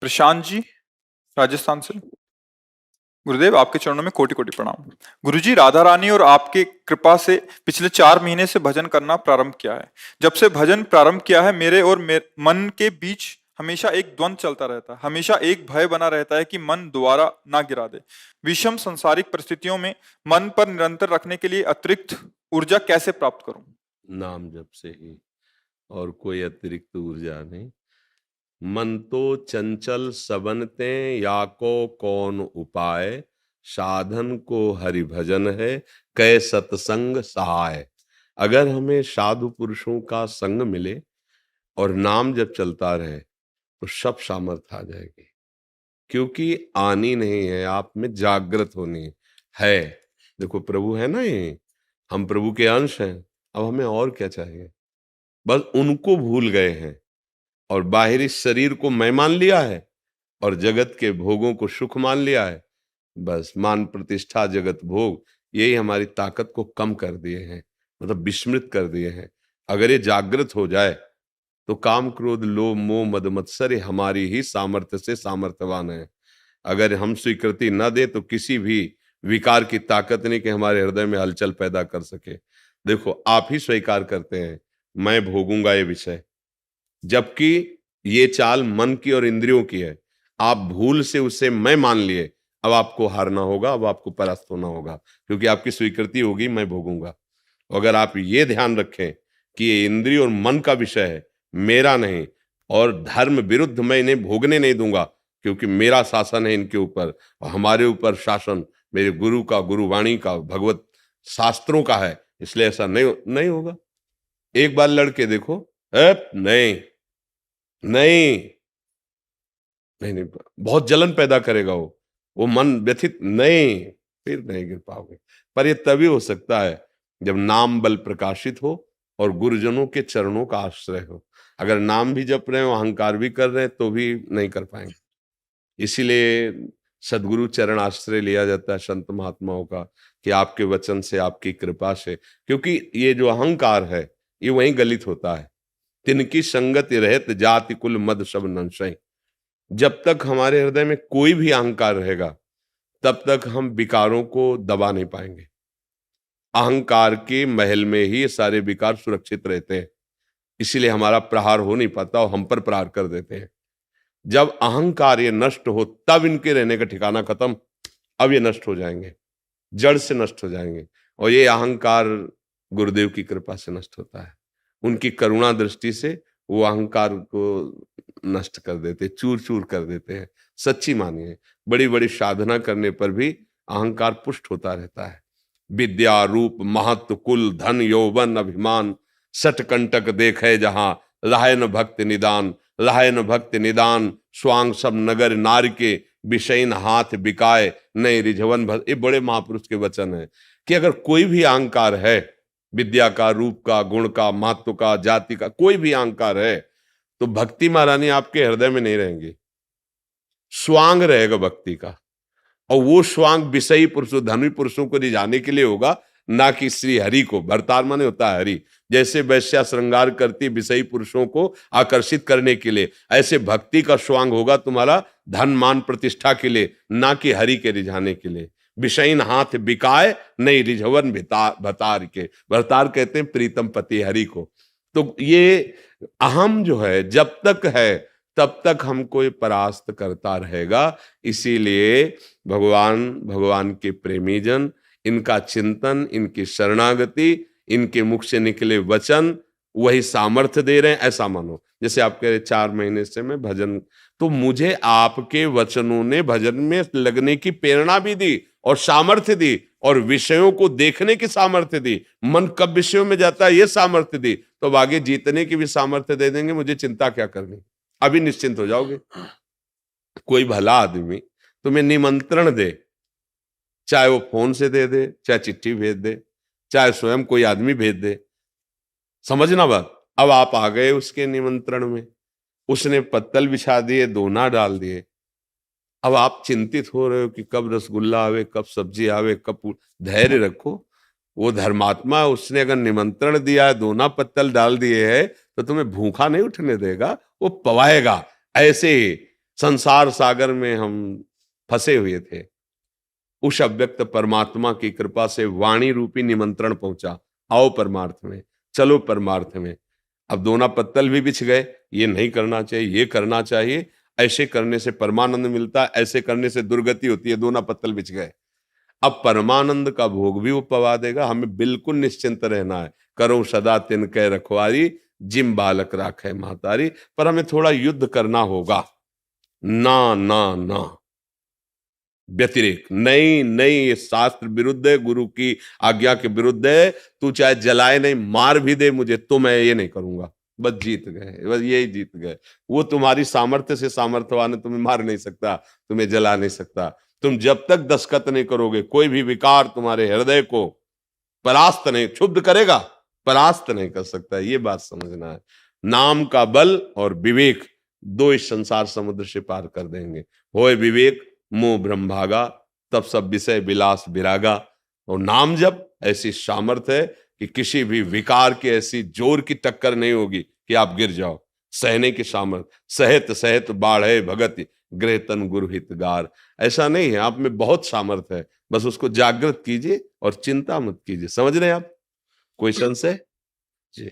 प्रशांत जी, राजस्थान से। गुरुदेव, आपके चरणों में कोटि कोटि प्रणाम। गुरुजी, राधा रानी और आपके कृपा से पिछले 4 महीने से भजन करना प्रारंभ किया है। जब से भजन प्रारंभ किया है, मेरे और मन के बीच हमेशा एक द्वंद चलता रहता है। हमेशा एक भय बना रहता है कि मन दोबारा ना गिरा दे। विषम संसारिक परिस्थितियों में मन पर निरंतर रखने के लिए अतिरिक्त ऊर्जा कैसे प्राप्त करूं? नाम जप से ही, और कोई अतिरिक्त ऊर्जा नहीं। मन तो चंचल सबनते, या को कौन उपाय, साधन को हरि भजन है, कै सत्संग सहाय। अगर हमें साधु पुरुषों का संग मिले और नाम जब चलता रहे तो सब सामर्थ आ जाएगी, क्योंकि आनी नहीं है, आप में जागृत होनी है। देखो प्रभु है ना, ये हम प्रभु के अंश हैं। अब हमें और क्या चाहिए? बस उनको भूल गए हैं और बाहरी शरीर को मैं मान लिया है और जगत के भोगों को सुख मान लिया है। बस मान प्रतिष्ठा जगत भोग, यही हमारी ताकत को कम कर दिए हैं, मतलब विस्मृत कर दिए हैं। अगर ये जागृत हो जाए तो काम क्रोध लोभ मोह मद मत्सर हमारी ही सामर्थ्य से सामर्थ्यवान है। अगर हम स्वीकृति न दे तो किसी भी विकार की ताकत नहीं कि हमारे हृदय में हलचल पैदा कर सके। देखो, आप ही स्वीकार करते हैं मैं भोगूंगा ये विषय, जबकि ये चाल मन की और इंद्रियों की है। आप भूल से उसे मैं मान लिए, अब आपको हारना होगा, अब आपको परास्त होना होगा, क्योंकि आपकी स्वीकृति होगी मैं भोगूंगा। अगर आप ये ध्यान रखें कि ये इंद्रिय और मन का विषय है, मेरा नहीं, और धर्म विरुद्ध मैं इन्हें भोगने नहीं दूंगा, क्योंकि मेरा शासन है इनके ऊपर, और हमारे ऊपर शासन मेरे गुरु का, गुरुवाणी का, भगवत शास्त्रों का है, इसलिए ऐसा नहीं होगा। एक बार लड़के देखो, नहीं नहीं नहीं नहीं, बहुत जलन पैदा करेगा वो मन व्यथित, नहीं, फिर नहीं गिर पाओगे। पर ये तभी हो सकता है जब नाम बल प्रकाशित हो और गुरुजनों के चरणों का आश्रय हो। अगर नाम भी जप रहे हो, अहंकार भी कर रहे हैं, तो भी नहीं कर पाएंगे। इसीलिए सदगुरु चरण आश्रय लिया जाता है संत महात्माओं का, कि आपके वचन से, आपकी कृपा से, क्योंकि ये जो अहंकार है ये वहीं गलित होता है। तिनकी संगति रहत जाति कुल मद सब नंशय। जब तक हमारे हृदय में कोई भी अहंकार रहेगा, तब तक हम विकारों को दबा नहीं पाएंगे। अहंकार के महल में ही ये सारे विकार सुरक्षित रहते हैं, इसीलिए हमारा प्रहार हो नहीं पाता और हम पर प्रहार कर देते हैं। जब अहंकार ये नष्ट हो, तब इनके रहने का ठिकाना खत्म। अब ये नष्ट हो जाएंगे, जड़ से नष्ट हो जाएंगे। और ये अहंकार गुरुदेव की कृपा से नष्ट होता है। उनकी करुणा दृष्टि से वो अहंकार को नष्ट कर देते, चूर चूर कर देते हैं। सच्ची मानिए, बड़ी बड़ी साधना करने पर भी अहंकार पुष्ट होता रहता है। विद्या रूप महत्व कुल धन यौवन अभिमान, सट कंटक देखे जहां, लाहे न भक्त निदान, लाहे न भक्त निदान, स्वांग सब नगर नार के, विषयन हाथ बिकाए नहीं रिझवन भर। ये बड़े महापुरुष के वचन है कि अगर कोई भी अहंकार है, विद्या का, रूप का, गुण का, महत्व का, जाति का, कोई भी अहंकार है, तो भक्ति महारानी आपके हृदय में नहीं रहेंगी। स्वांग रहेगा भक्ति का, और वो स्वांग विषयी पुरुषों, धनी पुरुषों को रिझाने के लिए होगा, ना कि श्री हरि को। भरतार माने होता है हरि। जैसे वैश्या श्रृंगार करती विषयी पुरुषों को आकर्षित करने के लिए, ऐसे भक्ति का स्वांग होगा तुम्हारा धन मान प्रतिष्ठा के लिए, ना कि हरि के रिझाने के लिए। विषयीन हाथ बिकाए नहीं रिझवन भतार के। भरतार कहते हैं प्रीतम पति हरि को। तो ये अहम जो है जब तक है तब तक हमको ये परास्त करता रहेगा। इसीलिए भगवान के प्रेमी जन, इनका चिंतन, इनकी शरणागति, इनके मुख से निकले वचन वही सामर्थ्य दे रहे हैं, ऐसा मानो। जैसे आप कह रहे 4 महीने से मैं भजन, तो मुझे आपके वचनों ने भजन में लगने की प्रेरणा भी दी और सामर्थ्य दी, और विषयों को देखने की सामर्थ्य दी। मन कब विषयों में जाता है ये सामर्थ्य दी, तो अब आगे जीतने की भी सामर्थ्य दे देंगे। मुझे चिंता क्या करनी, अभी निश्चिंत हो जाओगे। कोई भला आदमी तुम्हें निमंत्रण दे, चाहे वो फोन से दे, चाहे चिट्ठी भेज दे, चाहे स्वयं कोई आदमी भेज दे, समझना बात। अब आप आ गए उसके निमंत्रण में, उसने पत्तल बिछा दिए, दोना डाल दिए। अब आप चिंतित हो रहे हो कि कब रसगुल्ला आवे, कब सब्जी आवे, कब। धैर्य रखो, वो धर्मात्मा, उसने अगर निमंत्रण दिया है, दोना पत्तल डाल दिए है, तो तुम्हें भूखा नहीं उठने देगा, वो पवाएगा। ऐसे संसार सागर में हम फंसे हुए थे। उस अव्यक्त परमात्मा की कृपा से वाणी रूपी निमंत्रण पहुंचा, आओ परमार्थ में, चलो परमार्थ में। अब दोना पत्तल भी बिछ गए, ये नहीं करना चाहिए, ये करना चाहिए, ऐसे करने से परमानंद मिलता है, ऐसे करने से दुर्गति होती है, दोना पत्तल बिछ गए। अब परमानंद का भोग भी वो पवा देगा, हमें बिल्कुल निश्चिंत रहना है। करो सदा तिनके रखवारी, जिम बालक राखे महतारी। पर हमें थोड़ा युद्ध करना होगा। ना ना ना, व्यतिरेक नहीं नहीं, ये शास्त्र विरुद्ध है, गुरु की आज्ञा के विरुद्ध है। तू चाहे जलाए नहीं, मार भी दे मुझे, तो मैं ये नहीं करूंगा। बस जीत गए, बस यही जीत गए। वो तुम्हारी सामर्थ्य से सामर्थ्यवान है, तुम्हें मार नहीं सकता, तुम्हें जला नहीं सकता। तुम जब तक दस्तखत नहीं करोगे, कोई भी विकार तुम्हारे हृदय को परास्त नहीं, क्षुब्ध करेगा, परास्त नहीं कर सकता। ये बात समझना है। नाम का बल और विवेक दो इस संसार समुद्र से पार कर देंगे। होए विवेक मोह भ्रम भागा, तब सब विषय विलास विरागा। और नाम जब ऐसी सामर्थ्य है कि किसी भी विकार की ऐसी जोर की टक्कर नहीं होगी कि आप गिर जाओ। सहने की सामर्थ्य, सहत सहत बाढ़े भगत गृह तन गुरु हितगार। ऐसा नहीं है, आप में बहुत सामर्थ्य है, बस उसको जागृत कीजिए और चिंता मत कीजिए। समझ रहे हैं आप? कोई संशय? जी।